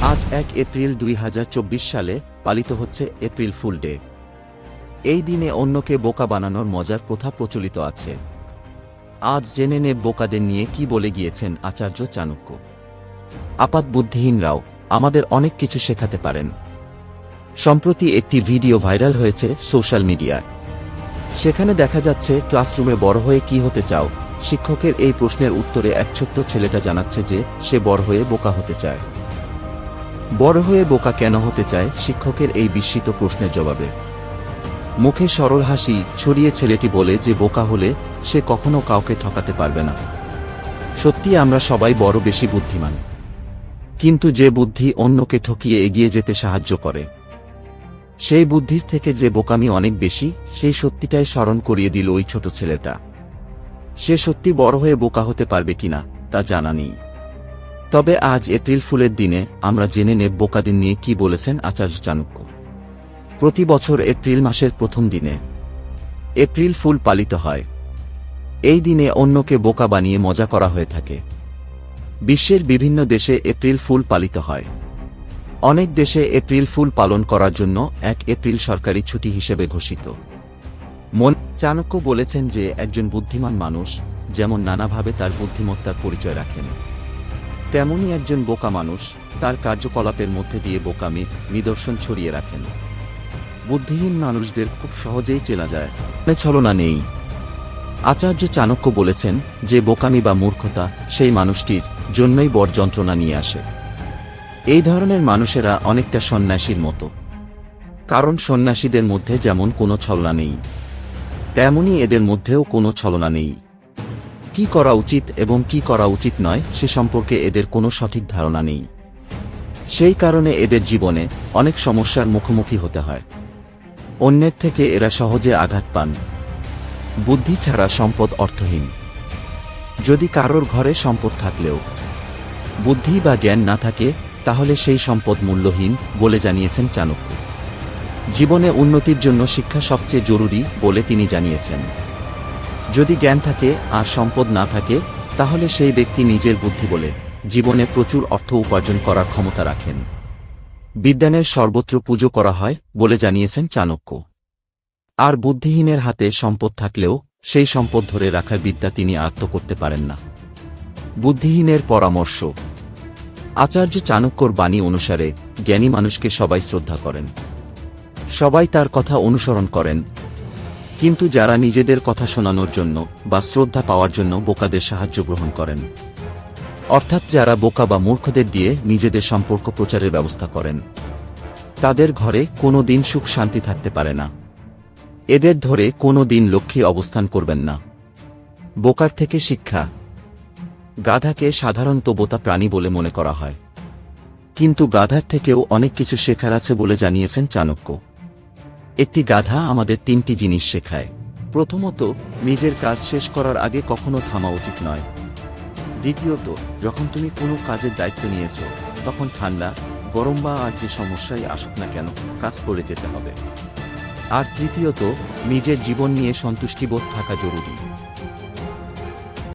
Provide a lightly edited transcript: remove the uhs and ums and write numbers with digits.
আজ ১ এপ্রিল ২০২৪ সালে পালিত হচ্ছে এপ্রিল ফুল ডে। এই দিনে অন্যকে বোকা বানানোর মজার প্রথা প্রচলিত আছে। আজ জেনে নেব বোকাদের নিয়ে কি বলে গিয়েছেন আচার্য চাণক্য। আপাত বুদ্ধিহীনরাও আমাদের অনেক কিছু শেখাতে পারেন। সম্প্রতি একটি ভিডিও ভাইরাল হয়েছে সোশ্যাল মিডিয়ায়। সেখানে দেখা যাচ্ছে ক্লাসরুমে বড় হয়ে কি হতে চাও। শিক্ষকের এই প্রশ্নের উত্তরে এক ছোট্ট ছেলেটা জানাচ্ছে যে সে বড় হয়ে বোকা হতে চায়। বড় হয়ে বোকা কেন হতে চায়? শিক্ষকের এই বিস্মিত প্রশ্নের জবাবে মুখে সরল হাসি ছড়িয়ে ছেলেটি বলে যে বোকা হলে সে কখনো কাউকে ঠকাতে পারবে না। সত্যি আমরা সবাই বড় বেশি বুদ্ধিমান, কিন্তু যে বুদ্ধি অন্যকে ঠকিয়ে এগিয়ে যেতে সাহায্য করে, সেই বুদ্ধির থেকে যে বোকামি অনেক বেশি, সেই সত্যিটাই স্মরণ করিয়ে দিল ওই ছোট ছেলেটা। সে সত্যি বড় হয়ে বোকা হতে পারবে কিনা তা জানা নেই। তবে আজ এপ্রিল ফুলের দিনে আমরা জেনে নেব বোকাদের নিয়ে কি বলেছেন আচার্য চাণক্য। প্রতি বছর এপ্রিল মাসের প্রথম দিনে এপ্রিল ফুল পালিত হয়। এই দিনে অন্যকে বোকা বানিয়ে মজা করা হয়ে থাকে। বিশ্বের বিভিন্ন দেশে এপ্রিল ফুল পালিত হয়। অনেক দেশে এপ্রিল ফুল পালন করার জন্য ১ এপ্রিল সরকারি ছুটি হিসেবে ঘোষিত। চাণক্য বলেছেন যে একজন বুদ্ধিমান মানুষ যেমন নানাভাবে তার বুদ্ধিমত্তার পরিচয় রাখেন, তেমনি একজন বোকা মানুষ তার কার্যকলাপের মধ্যে দিয়ে বোকামির নিদর্শন ছড়িয়ে রাখেন। বুদ্ধিহীন মানুষদের খুব সহজেই চেনা যায়, ছলনা নেই। আচার্য চাণক্য বলেছেন যে বোকামি বা মূর্খতা সেই মানুষটির জন্যই বড় যন্ত্রণা নিয়ে আসে। এই ধরনের মানুষেরা অনেকটা সন্ন্যাসীর মতো, কারণ সন্ন্যাসীদের মধ্যে যেমন কোনো ছলনা নেই, তেমনি এদের মধ্যেও কোনো ছলনা নেই। কি করা উচিত এবং কি করা উচিত নয় সে সম্পর্কে এদের কোনো সঠিক ধারণা নেই। সেই কারণে এদের জীবনে অনেক সমস্যার মুখোমুখি হতে হয়। অন্যের থেকে এরা সহজে আঘাত পান। বুদ্ধি ছাড়া সম্পদ অর্থহীন। যদি কারোর ঘরে সম্পদ থাকলেও বুদ্ধি বা জ্ঞান না থাকে, তাহলে সেই সম্পদ মূল্যহীন বলে জানিয়েছেন চাণক্য। জীবনে উন্নতির জন্য শিক্ষা সবচেয়ে জরুরি বলে তিনি জানিয়েছেন। যদি জ্ঞান থাকে আর সম্পদ না থাকে, তাহলে সেই ব্যক্তি নিজের বুদ্ধি বলে জীবনে প্রচুর অর্থ উপার্জন করার ক্ষমতা রাখেন। বিজ্ঞানের সর্বত্র পুজো করা হয় বলে জানিয়েছেন চাণক্য। আর বুদ্ধিহীনের হাতে সম্পদ থাকলেও সেই সম্পদ ধরে রাখার বিদ্যা তিনি আয়ত্ত করতে পারেন না। বুদ্ধিহীনের পরামর্শ। আচার্য চাণক্যর বাণী অনুসারে জ্ঞানী মানুষকে সবাই শ্রদ্ধা করেন, সবাই তার কথা অনুসরণ করেন, কিন্তু যারা নিজেদের কথা শোনানোর জন্য বা শ্রদ্ধা পাওয়ার জন্য বোকাদের সাহায্য গ্রহণ করেন, অর্থাৎ যারা বোকা বা মূর্খদের দিয়ে নিজেদের সম্পর্ক প্রচারের ব্যবস্থা করেন, তাদের ঘরে কোনো দিন সুখ শান্তি থাকতে পারে না। এদের ধরে কোনো দিন লক্ষ্যে অবস্থান করবেন না। বোকার থেকে শিক্ষা। গাধাকে সাধারণত বোকা প্রাণী বলে মনে করা হয়, কিন্তু গাধার থেকেও অনেক কিছু শেখার আছে বলে জানিয়েছেন চাণক্য। একটি গাধা আমাদের ৩টি জিনিস শেখায়। প্রথমত, নিজের কাজ শেষ করার আগে কখনো থামা উচিত নয়। দ্বিতীয়ত, যখন তুমি কোনো কাজের দায়িত্ব নিয়েছ, তখন ঠান্ডা গরম বা আর যে সমস্যাই আসুক না কেন কাজ করে যেতে হবে। আর তৃতীয়ত, নিজের জীবন নিয়ে সন্তুষ্টিবোধ থাকা জরুরি।